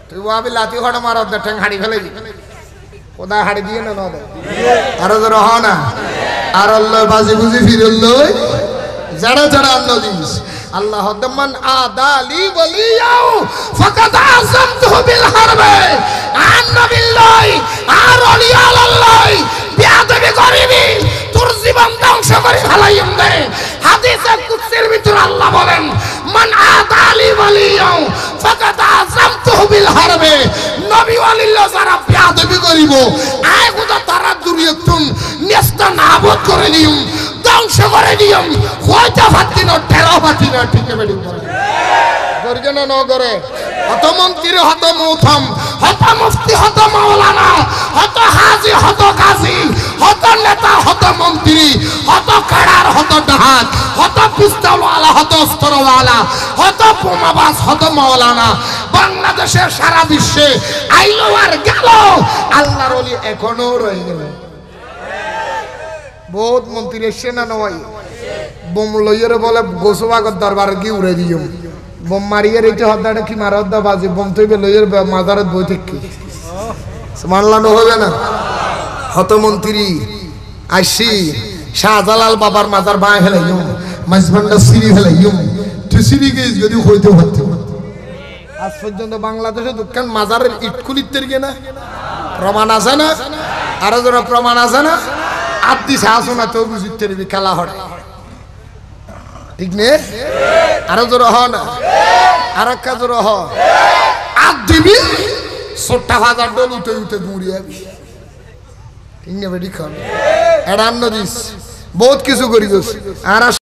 তুই ভাবি লাতি হড় মার ঠ্যাং হাড়ি ফেলে দি কোথায় হাড়ি দিয়ে না নদে আরো তো রহ না আর আল্লাহ বাজি বুঝি ফিরল্লই যারা যারা আল্লাহ দিস আল্লাহ দমান আদালি ওয়ালিয়াও ফাকাদ আযমতুহু বিল হারবে আন নবিল্লাহ আর ওলিয়া আল্লাহ বিয়াদবি করিবি তোর জীবন ধ্বংস করে ফেলাইম দে হাদিসে কুদসির ভিতর আল্লাহ বলেন মান আদালি ওয়ালিয়াও ফাকাদ আযমতুহু বিল হারবে নবী ওয়ালিল্লাহ যারা বিয়াদবি করিব আয় খোদা তারা দুরিয়তুন নেস্তা নাবুদ করে দিম ধ্বংস করে দিম হয়তো ফাতিনো টেরা ফাতিনো ঠিক বেড়ি করে গর্জন ন করে হত মন্ত্রী হত মুথম হত মুফতি হত মাওলানা হত হাজী হত কাজী হত নেতা হত মন্ত্রী হত কাড়ার হত ডাহাত হত পিস্তলওয়ালা হত অস্ত্রওয়ালা হত বোমাবাজ হত মাওলানা বাংলাদেশের সারা বিশ্বে আইলো আর গেল আল্লাহর ওলি এখনো রয়ে গেল বহুত মন্ত্রী এসে না নয় বোম লইয়ের বলে গোসবাগর দরবার গিয়ে উড়ে দিও বোম মারিয়ে রেখে হদ্দাটা কি মারা হদ্দা বাজে বোম তৈবে লইয়ের মাজারের বই থেকে মানলানো হবে না হত মন্ত্রী আইসি শাহজালাল বাবার মাজার বাঁয় ফেলাইম মাঝবান্ডা সিঁড়ি ফেলাইম তুই সিঁড়ি গেছ যদি হইতে হতে আজ পর্যন্ত বাংলাদেশে দোকান মাজারের ইটকুলির গিয়ে না প্রমাণ আছে না আরো যারা প্রমাণ আছে না আদি শাসনা তো বুঝতে পারবি খেলা হয় ঠিক নে আরো জোর হ না আর একটা জোর হ আর দিবি 70,000 ডল উঠে উঠে দৌড়িয়ে ঠিক না বেটি খান এড়ান্ন দিস বহুত কিছু করি আর